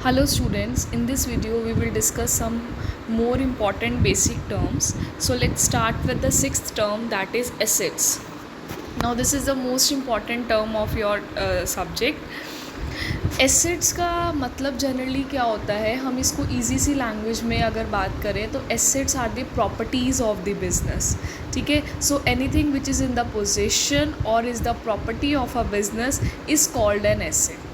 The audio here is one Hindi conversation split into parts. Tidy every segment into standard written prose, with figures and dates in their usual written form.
Hello students, in this video we will discuss some more important basic terms. So let's start with the sixth term, that is assets. Now this is the most important term of your subject. Assets का मतलब जनरली क्या होता है, हम इसको ईजी सी लैंग्वेज में अगर बात करें तो assets are the properties of the business. ठीक है, so anything which is in the possession or is the property of a business is called an asset.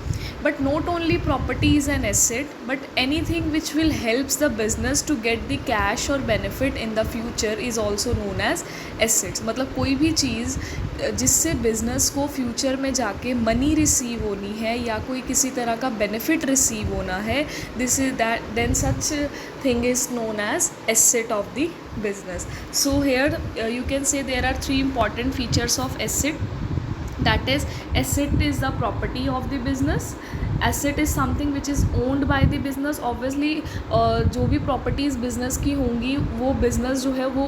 But not only property is an asset, but anything which will helps the business to get the cash or benefit in the future is also known as assets. मतलब कोई भी चीज़ जिससे बिज़नेस को फ्यूचर में जाके मनी रिसीव होनी है या कोई किसी तरह का बेनिफिट रिसीव होना है, this is that then such thing is known as asset of the business. So here you can say there are three important features of asset. That is, asset is the property of the business. Asset is something which is owned by the business. Obviously जो भी प्रॉपर्टीज़ बिज़नेस की होंगी वो बिज़नेस जो है वो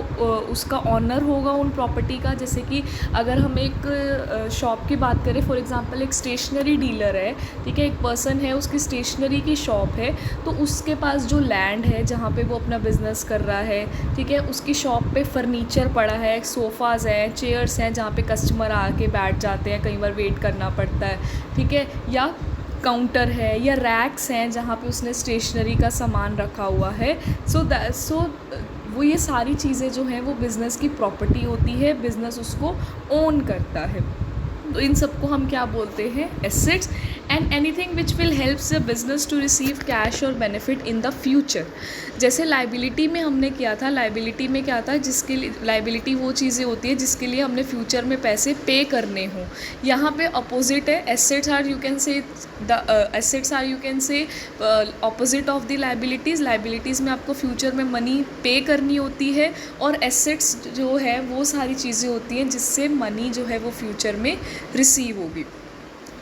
उसका ऑनर होगा उन प्रॉपर्टी का. जैसे कि अगर हम एक शॉप की बात करें, फॉर एग्जांपल एक स्टेशनरी डीलर है, ठीक है, एक पर्सन है, उसकी स्टेशनरी की शॉप है, तो उसके पास जो लैंड है जहाँ पे वो अपना बिज़नेस कर रहा है, ठीक है, उसकी शॉप पे फर्नीचर पड़ा है, सोफ़ाज़ हैं, चेयर्स हैं जहाँ पे कस्टमर आके बैठ जाते हैं, कई बार वेट करना पड़ता है, ठीक है, या काउंटर है या रैक्स हैं जहाँ पे उसने स्टेशनरी का सामान रखा हुआ है. सो वो ये सारी चीज़ें जो हैं वो बिज़नेस की प्रॉपर्टी होती है, बिज़नेस उसको ओन करता है. तो इन सबको हम क्या बोलते हैं, assets. And anything which will helps the business to receive cash और बेनिफिट इन द फ्यूचर. जैसे लाइबिलिटी में हमने किया था, लाइबिलिटी में क्या था, जिसके लिए लाइबिलिटी वो चीज़ें होती है जिसके लिए हमने फ्यूचर में पैसे पे करने हों. यहाँ पे अपोजिट है, assets are you can say opposite of the liabilities. Liabilities में आपको फ्यूचर में मनी पे करनी होती है और एसेट्स जो है वो सारी चीज़ें होती हैं जिससे मनी जो है वो फ्यूचर में रिसीव होगी.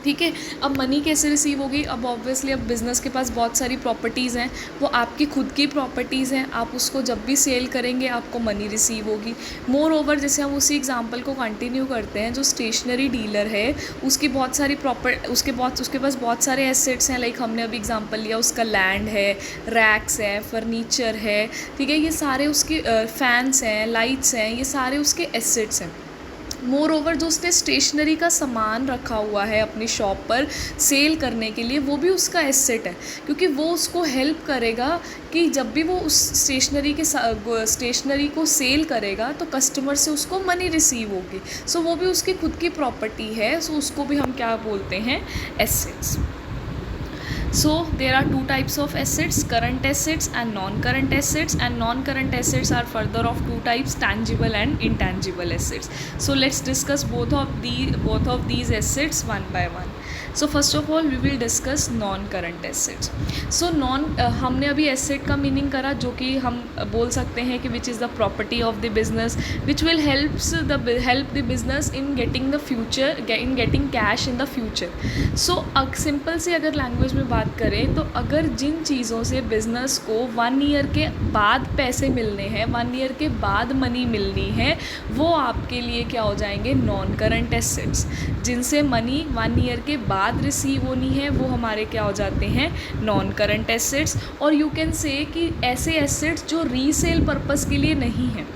ठीक है, अब मनी कैसे रिसीव होगी, अब ऑब्वियसली अब बिज़नेस के पास बहुत सारी प्रॉपर्टीज़ हैं, वो आपकी खुद की प्रॉपर्टीज़ हैं, आप उसको जब भी सेल करेंगे आपको मनी रिसीव होगी. मोर ओवर, जैसे हम उसी एग्जांपल को कंटिन्यू करते हैं, जो स्टेशनरी डीलर है उसकी बहुत सारी उसके पास बहुत सारे एसेट्स हैं. लाइक हमने अभी एग्जांपल लिया, उसका लैंड है, रैक्स है, फर्नीचर है, ठीक है, ये सारे उसके फैंस हैं, लाइट्स हैं, ये सारे उसके एसेट्स हैं. मोर ओवर, जो उसने स्टेशनरी का सामान रखा हुआ है अपनी शॉप पर सेल करने के लिए, वो भी उसका एसेट है, क्योंकि वो उसको हेल्प करेगा कि जब भी वो उस स्टेशनरी को सेल करेगा तो कस्टमर से उसको मनी रिसीव होगी. सो वो भी उसकी खुद की प्रॉपर्टी है. सो उसको भी हम क्या बोलते हैं, assets. So there are two types of assets, current assets and non-current assets, and non-current assets are further of two types, tangible and intangible assets. So let's discuss both of these assets one by one. So first of all we will discuss non-current assets. So हमने अभी asset का मीनिंग करा, जो कि हम बोल सकते हैं कि which is the property of the business which will help the business in getting cash in the future. So simple से अगर लैंग्वेज में बात करें तो अगर जिन चीज़ों से बिज़नेस को 1 ईयर के बाद पैसे मिलने हैं, 1 ईयर के बाद मनी मिलनी है, वो आपके लिए क्या हो जाएंगे, नॉन करंट एसेट्स. जिनसे मनी 1 ईयर के बाद रिसीव होनी है वो हमारे क्या हो जाते हैं, नॉन करंट एसेट्स. और यू कैन से कि ऐसे एसेट्स जो रीसेल पर्पस के लिए नहीं हैं.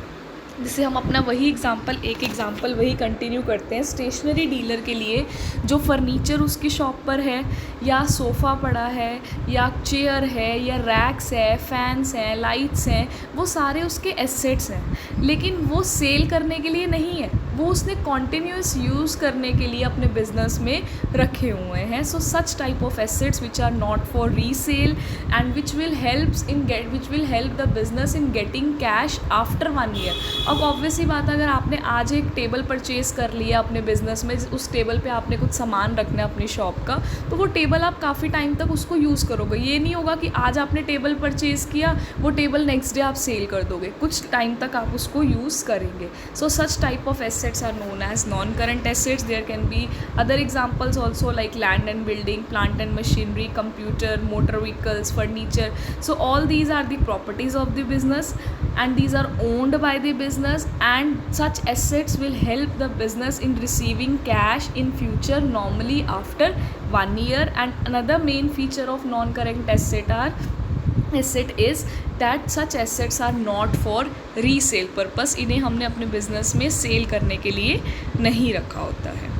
जैसे हम अपना एक एग्ज़ाम्पल वही कंटिन्यू करते हैं. स्टेशनरी डीलर के लिए जो फर्नीचर उसकी शॉप पर है, या सोफ़ा पड़ा है, या चेयर है, या रैक्स है, फैंस हैं, लाइट्स हैं, वो सारे उसके एसेट्स हैं, लेकिन वो सेल करने के लिए नहीं है, वो उसने कॉन्टीन्यूस यूज़ करने के लिए अपने बिजनेस में रखे हुए हैं. So such type of assets which are not for resale and which will help the business in getting cash after 1 year. अब ऑब्वियसली बात है, अगर आपने आज एक टेबल परचेज़ कर लिया अपने बिज़नेस में, उस टेबल पे आपने कुछ सामान रखना है अपनी शॉप का, तो वो टेबल आप काफ़ी टाइम तक उसको यूज़ करोगे. ये नहीं होगा कि आज आपने टेबल परचेज़ किया, वो टेबल नेक्स्ट डे आप सेल कर दोगे, कुछ टाइम तक आप उसको यूज़ करेंगे. So such type of asset assets are known as non-current assets. There can be other examples also like land and building, plant and machinery, computer, motor vehicles, furniture. So all these are the properties of the business and these are owned by the business, and such assets will help the business in receiving cash in future, normally after 1 year. And another main feature of non-current asset is that such assets are not for resale purpose. इन्हें हमने अपने बिजनेस में सेल करने के लिए नहीं रखा होता है.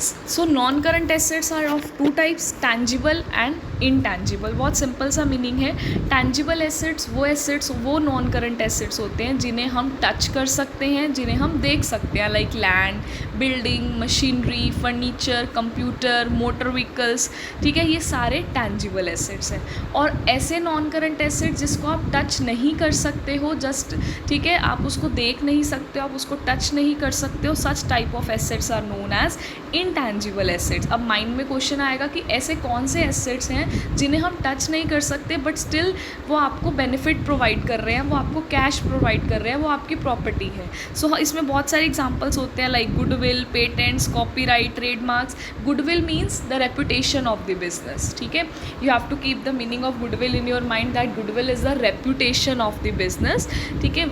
So non current assets are of two types, tangible and intangible. बहुत सिंपल सा मीनिंग है. टैंजिबल एसेट्स वो नॉन करंट एसेट्स होते हैं जिन्हें हम टच कर सकते हैं, जिन्हें हम देख सकते हैं, like land, building, machinery, furniture, computer, motor vehicles. ठीक है, ये सारे टैंजिबल एसेट्स हैं. और ऐसे नॉन करंट एसेट्स जिसको आप टच नहीं कर सकते हो, जस्ट ठीक है, आप उसको देख नहीं सकते हो, आप उसको टच नहीं कर सकते हो, such type of assets are known as intangible assets. अब माइंड में क्वेश्चन आएगा कि ऐसे कौन से एसेट्स हैं जिन्हें हम टच नहीं कर सकते बट स्टिल वो आपको बेनिफिट प्रोवाइड कर रहे हैं, वो आपको कैश प्रोवाइड कर रहे हैं, वो आपकी प्रॉपर्टी है. सो इसमें बहुत सारे एग्जांपल्स होते हैं like goodwill, patents, copyright, trademarks. Goodwill means the reputation of the business. ठीक है, you have to keep the meaning of goodwill in your mind that goodwill is the reputation of the business. ठीक है,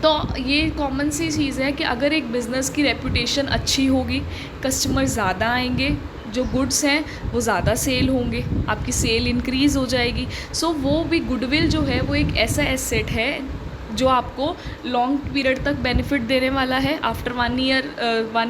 तो ये कॉमन सी चीज़ है कि अगर एक बिज़नेस की रेपुटेशन अच्छी होगी, कस्टमर ज़्यादा आएंगे, जो गुड्स हैं वो ज़्यादा सेल होंगे, आपकी सेल इंक्रीज़ हो जाएगी. सो वो भी गुडविल जो है वो एक ऐसा एसेट है जो आपको लॉन्ग पीरियड तक बेनिफिट देने वाला है. आफ्टर 1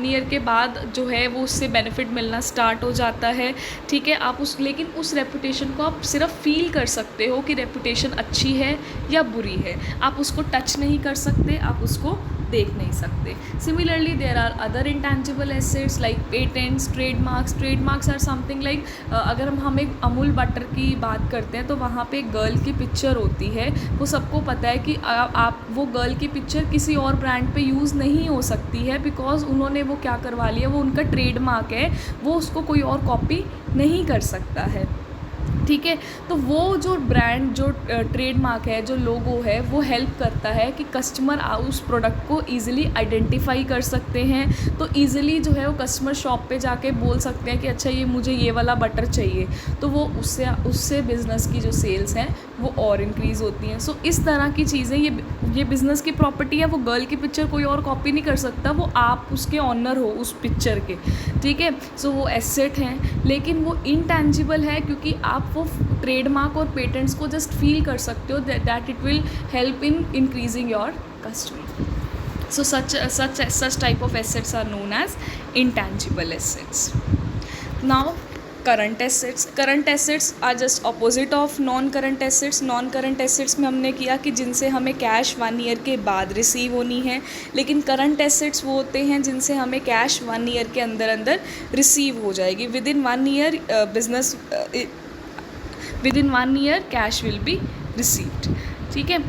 ईयर के बाद जो है वो उससे बेनिफिट मिलना स्टार्ट हो जाता है. ठीक है, आप लेकिन उस रेपुटेशन को आप सिर्फ फील कर सकते हो कि रेपुटेशन अच्छी है या बुरी है. आप उसको टच नहीं कर सकते, आप उसको देख नहीं सकते. Similarly there are other intangible assets like patents, trademarks are something like अगर हम एक अमूल बटर की बात करते हैं तो वहाँ पे एक गर्ल की पिक्चर होती है. वो सबको पता है कि आप वो गर्ल की पिक्चर किसी और ब्रांड पे यूज़ नहीं हो सकती है, बिकॉज उन्होंने वो क्या करवा लिया, वो उनका ट्रेडमार्क है, वो उसको कोई और कॉपी नहीं कर सकता है. ठीक है, तो वो जो ब्रांड, जो ट्रेडमार्क है, जो लोगो है, वो हेल्प करता है कि कस्टमर उस प्रोडक्ट को ईज़िली आइडेंटिफाई कर सकते हैं. तो ईज़िली जो है वो कस्टमर शॉप पे जाके बोल सकते हैं कि अच्छा ये मुझे ये वाला बटर चाहिए, तो वो उससे बिज़नेस की जो सेल्स हैं वो और इंक्रीज़ होती हैं. सो इस तरह की चीज़ें, ये बिज़नेस की प्रॉपर्टी है. वो गर्ल की पिक्चर कोई और कॉपी नहीं कर सकता, वो आप उसके ऑनर हो उस पिक्चर के. ठीक है, सो वो एसेट हैं, लेकिन वो इनटैंजिबल है क्योंकि आप वो ट्रेडमार्क और पेटेंट्स को जस्ट फील कर सकते हो that it will help in increasing your customer. So such type of assets are known as intangible assets. Now current assets are just opposite of non-current assets. non-current assets में हमने किया कि जिनसे हमें कैश 1 ईयर के बाद रिसीव होनी है, लेकिन करंट एसेट्स वो होते हैं जिनसे हमें कैश 1 ईयर के अंदर रिसीव हो जाएगी. Within 1 year business, within 1 year cash will be received. ठीक है,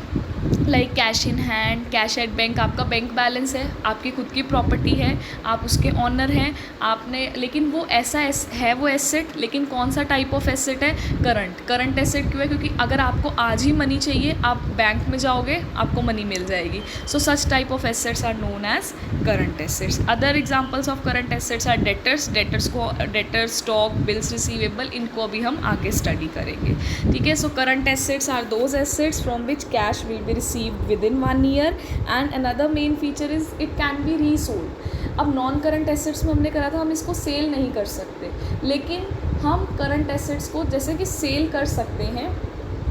like cash in hand, cash at bank. आपका बैंक बैलेंस है, आपकी खुद की प्रॉपर्टी है, आप उसके ऑनर हैं, आपने, लेकिन वो ऐसा है वो एसेट, लेकिन कौन सा टाइप ऑफ एसेट है, करंट एसेट. क्यों है, क्योंकि अगर आपको आज ही मनी चाहिए, आप बैंक में जाओगे, आपको मनी मिल जाएगी. So such type of assets are known as current assets. Other examples of current assets are debtors, stock, bills receivable. इनको अभी हम आगे स्टडी करेंगे. ठीक है, so current assets are those assets from which cash will be received within 1 year, and another main feature is it can be resold. अब नॉन करंट एसेट्स में हमने करा था हम इसको सेल नहीं कर सकते, लेकिन हम करंट एसेट्स को जैसे कि सेल कर सकते हैं.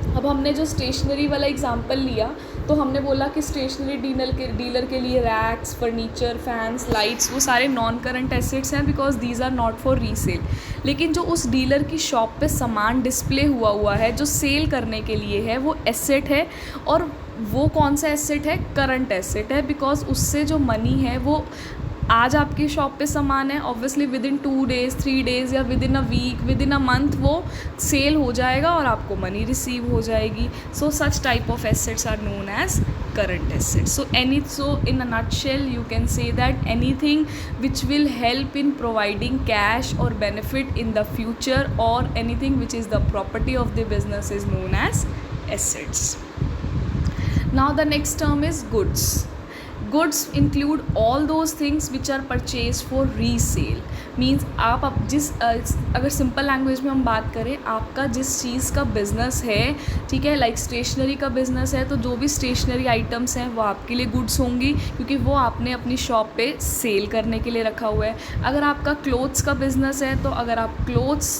अब हमने जो स्टेशनरी वाला एग्जांपल लिया तो हमने बोला कि स्टेशनरी डीलर के लिए रैक्स, फर्नीचर, फैंस, लाइट्स, वो सारे नॉन करंट एसेट्स हैं because these are not for resale. लेकिन जो उस डीलर की शॉप पे सामान डिस्प्ले हुआ है जो सेल करने के लिए है, वो एसेट है. और वो कौन सा एसेट है, करंट एसेट है, बिकॉज उससे जो मनी है वो आज आपकी शॉप पे सामान है, obviously within 2 days, 3 days या within a week, within a month वो सेल हो जाएगा और आपको मनी रिसीव हो जाएगी. So such type of assets are known as current assets. So in a nutshell you can say that anything which will help in providing cash or benefit in the future, or anything which is the property of the business, is known as assets. Now the next term is goods. Goods include all those things which are purchase for resale. Means आप अगर सिंपल लैंग्वेज में हम बात करें, आपका जिस चीज़ का बिज़नेस है, ठीक है, लाइक स्टेशनरी का बिज़नेस है, तो जो भी स्टेशनरी आइटम्स हैं वो आपके लिए गुड्स होंगी, क्योंकि वो आपने अपनी शॉप पे सेल करने के लिए रखा हुआ है। अगर आपका क्लोथ्स का बिज़नेस है, तो अगर आप क्लोथ्स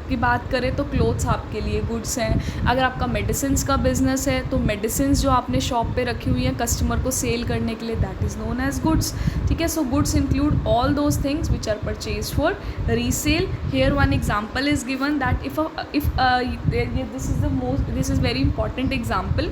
की बात करें तो क्लोथ्स आपके लिए गुड्स हैं। अगर आपका मेडिसिन्स का बिज़नेस है, तो मेडिसिन्स जो आपने शॉप पे रखी हुई हैं कस्टमर को सेल करने के लिए, that is known as goods. ठीक है, so goods include all those things which are purchase for resale. Here one example is given that this is very important example.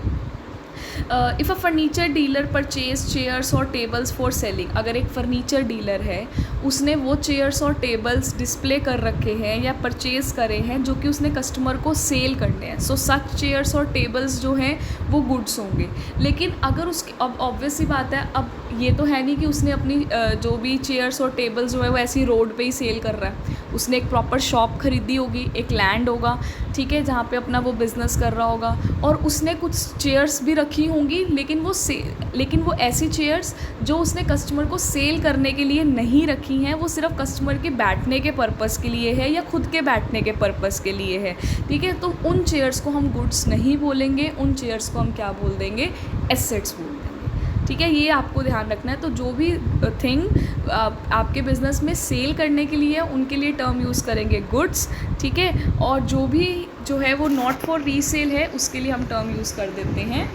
If a furniture dealer purchase chairs और टेबल्स फॉर सेलिंग, अगर एक फर्नीचर डीलर है, उसने वो चेयर्स और टेबल्स डिस्प्ले कर रखे हैं या परचेज़ करे हैं जो कि उसने कस्टमर को सेल करने हैं, सो सच चेयर्स और टेबल्स जो हैं वो गुड्स होंगे। लेकिन अगर उसकी, अब ऑब्वियस सी बात है, अब ये तो है नहीं कि उसने अपनी जो भी चेयर्स और टेबल्स जो है वो ऐसी रोड पे ही सेल कर रहा है। उसने एक प्रॉपर शॉप खरीदी होगी, एक लैंड होगा, ठीक है, जहाँ पे अपना वो बिज़नेस कर रहा होगा, और उसने कुछ चेयर्स भी रखी होंगी, लेकिन वो ऐसी चेयर्स जो उसने कस्टमर को सेल करने के लिए नहीं रखी हैं, वो सिर्फ कस्टमर के बैठने के पर्पज़ के लिए है या खुद के बैठने के पर्पज़ के लिए है। ठीक है, तो उन चेयर्स को हम गुड्स नहीं बोलेंगे, उन चेयर्स को हम क्या बोल देंगे, एसेट्स बोल देंगे। ठीक है, ये आपको ध्यान रखना है। तो जो भी थिंग आपके बिज़नेस में सेल करने के लिए, उनके लिए टर्म यूज़ करेंगे गुड्स। ठीक है, और जो भी जो है वो नॉट फॉर रीसेल है, उसके लिए हम टर्म यूज़ कर देते हैं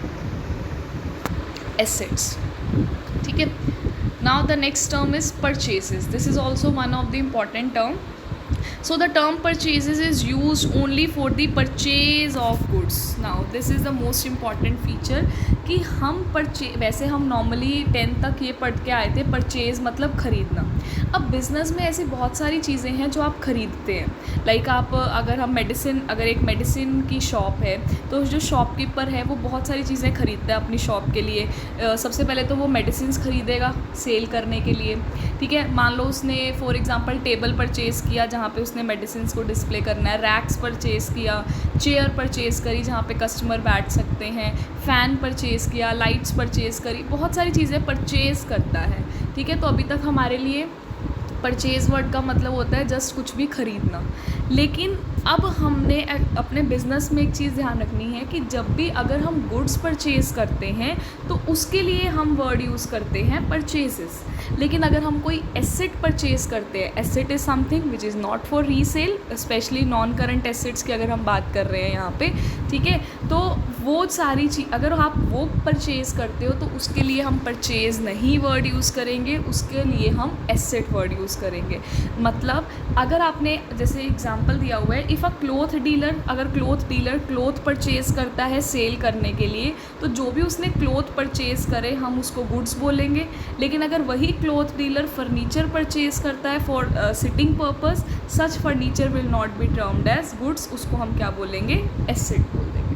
एसेट्स। ठीक है, now the next term is purchases. This is also one of the important term. So the term purchases is used only for the purchase of goods. Now this is the most important feature कि हम वैसे हम नॉर्मली 10th तक ये पढ़ के आए थे, परचेज़ मतलब ख़रीदना। अब बिज़नेस में ऐसी बहुत सारी चीज़ें हैं जो आप ख़रीदते हैं। लाइक आप अगर एक मेडिसिन की शॉप है, तो जो शॉपकीपर है वो बहुत सारी चीज़ें ख़रीदता है अपनी शॉप के लिए। सबसे पहले तो वो मेडिसिन्स ख़रीदेगा सेल करने के लिए। ठीक है, मान लो उसने फॉर एग्ज़ाम्पल टेबल परचेज़ किया जहाँ पे उसने मेडिसिन्स को डिस्प्ले करना है, रैक्स परचेज़ किया, चेयर परचेज़ करी जहाँ पे कस्टमर बैठ सकते हैं, फ़ैन परचेज़ किया, लाइट्स परचेज़ करी, बहुत सारी चीज़ें परचेज़ करता है। ठीक है, तो अभी तक हमारे लिए परचेज़ वर्ड का मतलब होता है जस्ट कुछ भी ख़रीदना। लेकिन अब हमने अपने बिज़नेस में एक चीज़ ध्यान रखनी है कि जब भी अगर हम गुड्स परचेज़ करते हैं तो उसके लिए हम वर्ड यूज़ करते हैं परचेजेस। लेकिन अगर हम कोई एसेट परचेज़ करते हैं, asset is something which is not for resale, specially non current assets की अगर हम बात कर रहे हैं यहाँ पे, ठीक है, तो वो सारी चीज़ अगर आप वो परचेज़ करते हो तो उसके लिए हम परचेज़ नहीं वर्ड यूज़ करेंगे, उसके लिए हम एसेट वर्ड यूज़ करेंगे। मतलब अगर आपने जैसे एग्जांपल दिया हुआ है, इफ़ अ क्लोथ डीलर, अगर क्लोथ डीलर क्लोथ परचेज़ करता है सेल करने के लिए, तो जो भी उसने क्लोथ परचेज़ करे हम उसको गुड्स बोलेंगे। लेकिन अगर वही क्लोथ डीलर फर्नीचर परचेज़ करता है for sitting purpose, such furniture will not be termed as goods, उसको हम क्या बोलेंगे, एसेट बोल देंगे।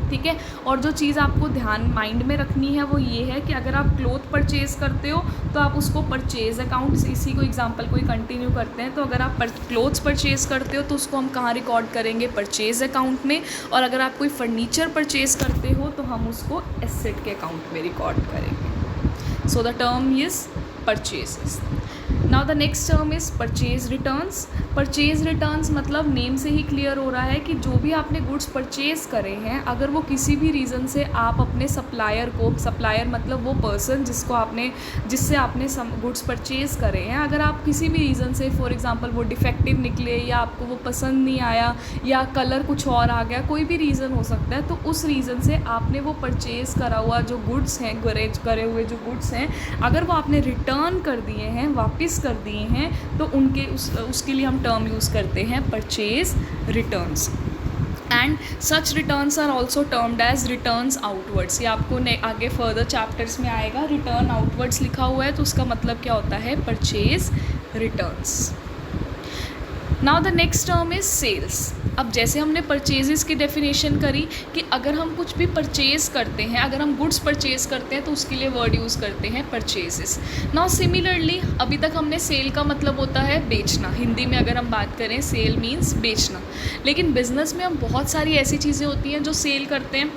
ठीक है, और जो चीज़ आपको ध्यान माइंड में रखनी है वो ये है कि अगर आप क्लोथ परचेज़ करते हो तो आप उसको परचेज़ अकाउंट, इसी को एग्जांपल को ही कंटिन्यू करते हैं, तो अगर आप क्लोथ्स परचेज़ करते हो तो उसको हम कहाँ रिकॉर्ड करेंगे, परचेज़ अकाउंट में। और अगर आप कोई फर्नीचर परचेज़ करते हो तो हम उसको एसेट के अकाउंट में रिकॉर्ड करेंगे। सो the term is purchases. Now the next term is purchase returns. Purchase returns मतलब नेम से ही क्लियर हो रहा है कि जो भी आपने गुड्स परचेज़ करे हैं, अगर वो किसी भी रीज़न से आप अपने सप्लायर को, सप्लायर मतलब वो पर्सन जिससे आपने गुड्स परचेज़ करे हैं, अगर आप किसी भी रीज़न से फॉर एग्जांपल वो डिफेक्टिव निकले या आपको वो पसंद नहीं आया या कलर कुछ और आ गया, कोई भी रीज़न हो सकता है, तो उस रीज़न से आपने वो परचेज़ करा हुआ जो गुड्स हैं, करे हुए जो गुड्स हैं, अगर वो आपने रिटर्न कर दिए हैं, वापस कर दिए हैं, तो उसके लिए हम टर्म यूज़ करते हैं purchase returns. And such returns are also termed as returns outwards. ये आपको आगे फर्दर चैप्टर्स में आएगा। रिटर्न आउटवर्ड्स लिखा हुआ है तो उसका मतलब क्या होता है, purchase returns. Now the next term is sales. अब जैसे हमने परचेजेस की डेफिनेशन करी कि अगर हम कुछ भी परचेज़ करते हैं, अगर हम गुड्स परचेज़ करते हैं तो उसके लिए वर्ड यूज़ करते हैं परचेजेस। नाउ सिमिलरली अभी तक हमने सेल का मतलब होता है बेचना, हिंदी में अगर हम बात करें सेल मीन्स बेचना। लेकिन बिज़नेस में हम बहुत सारी ऐसी चीज़ें होती हैं जो सेल करते हैं।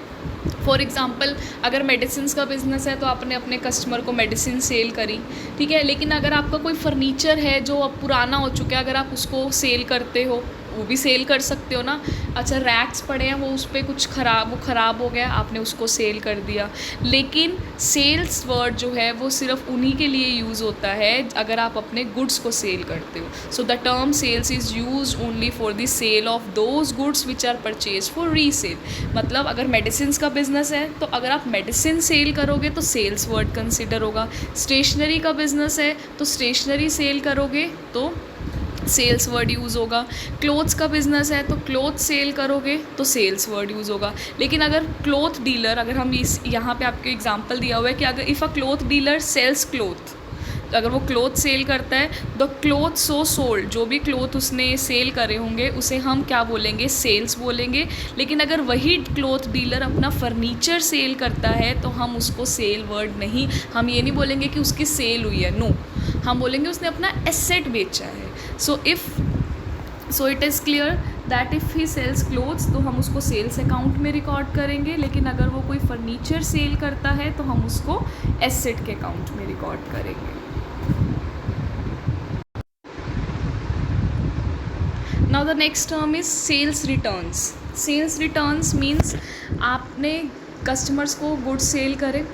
फॉर एग्ज़ाम्पल अगर मेडिसिन का बिज़नेस है तो आपने अपने कस्टमर को मेडिसिन सेल करी, ठीक है। लेकिन अगर आपका कोई फर्नीचर है जो अब पुराना हो चुका है, अगर आप उसको सेल करते हो, वो भी सेल कर सकते हो ना। अच्छा, रैक्स पड़े हैं, वो उस पर कुछ ख़राब हो गया, आपने उसको सेल कर दिया। लेकिन सेल्स वर्ड जो है वो सिर्फ उन्हीं के लिए यूज़ होता है अगर आप अपने गुड्स को सेल करते हो। So the term sales is use only for the sale of those goods which are purchase for resale. मतलब अगर मेडिसिन का बिज़नेस है तो अगर आप मेडिसिन सेल करोगे तो सेल्स वर्ड कंसिडर होगा। स्टेशनरी का बिज़नेस है तो स्टेशनरी सेल करोगे तो सेल्स वर्ड यूज़ होगा। क्लोथ्स का बिज़नेस है तो क्लोथ सेल करोगे तो सेल्स वर्ड यूज़ होगा। लेकिन अगर क्लोथ डीलर, अगर हम इस यहाँ पे आपको एग्जांपल दिया हुआ है कि अगर if a cloth dealer sells cloth, तो अगर वो क्लोथ सेल करता है द क्लोथ सो सोल्ड, जो भी क्लोथ उसने सेल करे होंगे उसे हम क्या बोलेंगे, सेल्स बोलेंगे। लेकिन अगर वही क्लोथ डीलर अपना फर्नीचर सेल करता है तो हम उसको सेल वर्ड नहीं, हम ये नहीं बोलेंगे कि उसकी सेल हुई है, नो, हम बोलेंगे उसने अपना एसेट बेचा है। So it is clear that if he sells clothes तो हम उसको सेल्स अकाउंट में रिकॉर्ड करेंगे। लेकिन अगर वो कोई फर्नीचर सेल करता है तो हम उसको एसेट के अकाउंट में रिकॉर्ड करेंगे। Now the next term is sales returns. Sales returns means आपने कस्टमर्स को गुड्स सेल करे,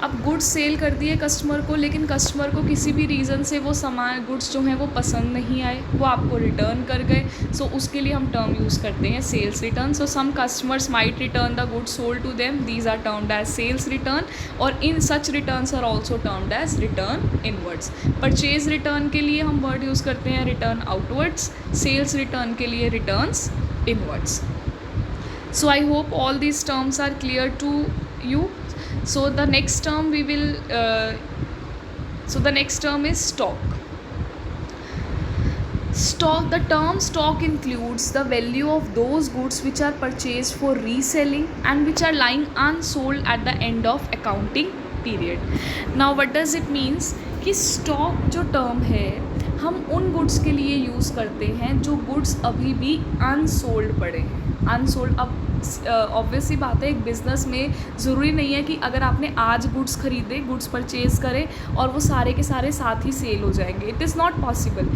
अब गुड्स सेल कर दिए कस्टमर को, लेकिन कस्टमर को किसी भी रीज़न से वो सामान गुड्स जो हैं वो पसंद नहीं आए, वो आपको रिटर्न कर गए। सो उसके लिए हम टर्म यूज़ करते हैं sales return. So some customers might return the goods sold to them, these are termed as sales return, और इन such returns are also termed as return inwards. Purchase return के लिए हम वर्ड यूज़ करते हैं रिटर्न आउटवर्ड्स, सेल्स रिटर्न के लिए returns inwards. So I hope all these terms are clear to you. So the next term the next term is stock. Stock, the term stock includes the value of those goods which are purchased for reselling and which are lying unsold at the end of accounting period. Now what does it means कि stock जो term है हम उन गुड्स के लिए यूज़ करते हैं जो गुड्स अभी भी अनसोल्ड पड़े हैं। अनसोल्ड, अब ऑब्वियस सी बात है, एक बिज़नेस में ज़रूरी नहीं है कि अगर आपने आज गुड्स खरीदे, गुड्स परचेज़ करें और वो सारे के सारे साथ ही सेल हो जाएंगे, इट इज़ नॉट पॉसिबल।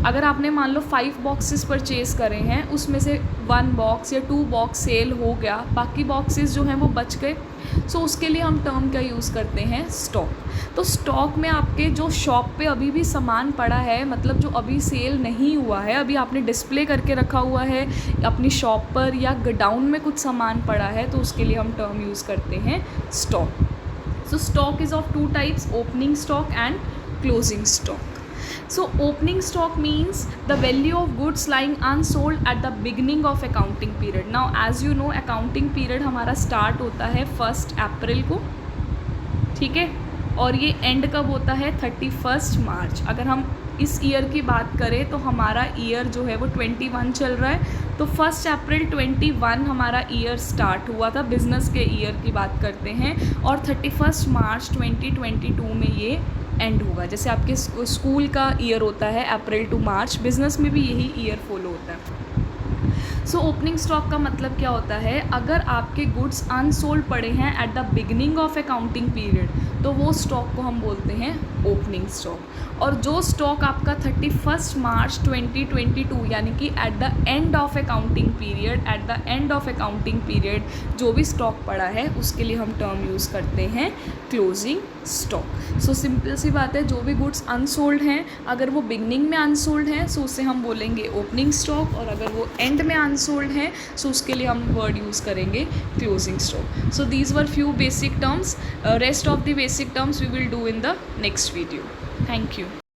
अगर आपने मान लो 5 बॉक्सेस परचेज़ करे हैं, उसमें से 1 बॉक्स या 2 बॉक्स सेल हो गया, बाकी बॉक्सेस जो हैं वो बच गए, सो उसके लिए हम टर्म का यूज़ करते हैं स्टॉक। तो स्टॉक में आपके जो शॉप पे अभी भी सामान पड़ा है, मतलब जो अभी सेल नहीं हुआ है, अभी आपने डिस्प्ले करके रखा हुआ है अपनी शॉप पर, या गोडाउन में कुछ सामान पड़ा है, तो उसके लिए हम टर्म यूज़ करते हैं stock. So stock is of 2 types, opening stock and closing stock. So opening stock means the value of goods lying unsold at the beginning of accounting period. Now as you know accounting period हमारा start होता है 1 अप्रैल को, ठीक है, और ये एंड कब होता है 31 मार्च. अगर हम इस ईयर की बात करें तो हमारा ईयर जो है वो 21 चल रहा है, तो 1 अप्रैल 21 हमारा ईयर स्टार्ट हुआ था, बिज़नेस के ईयर की बात करते हैं, और 31 मार्च 2022 में ये एंड होगा. जैसे आपके स्कूल का ईयर होता है अप्रैल टू मार्च, बिज़नेस में भी यही ईयर फॉलो होता है. सो ओपनिंग स्टॉक का मतलब क्या होता है, अगर आपके गुड्स अनसोल्ड पड़े हैं at the beginning of accounting period तो वो स्टॉक को हम बोलते हैं ओपनिंग स्टॉक. और जो स्टॉक आपका 31 मार्च 2022 यानी कि at the end of accounting period, at the end of accounting period जो भी स्टॉक पड़ा है उसके लिए हम टर्म यूज़ करते हैं क्लोजिंग स्टॉक. सो सिंपल सी बात है, जो भी गुड्स अनसोल्ड हैं अगर वो बिगनिंग में अनसोल्ड हैं सो उसे हम बोलेंगे ओपनिंग स्टॉक, और अगर वो एंड में अनसोल्ड हैं सो उसके लिए हम वर्ड यूज़ करेंगे closing stock. So these were few basic terms. Rest of the basic terms we will do in the next video. Thank you.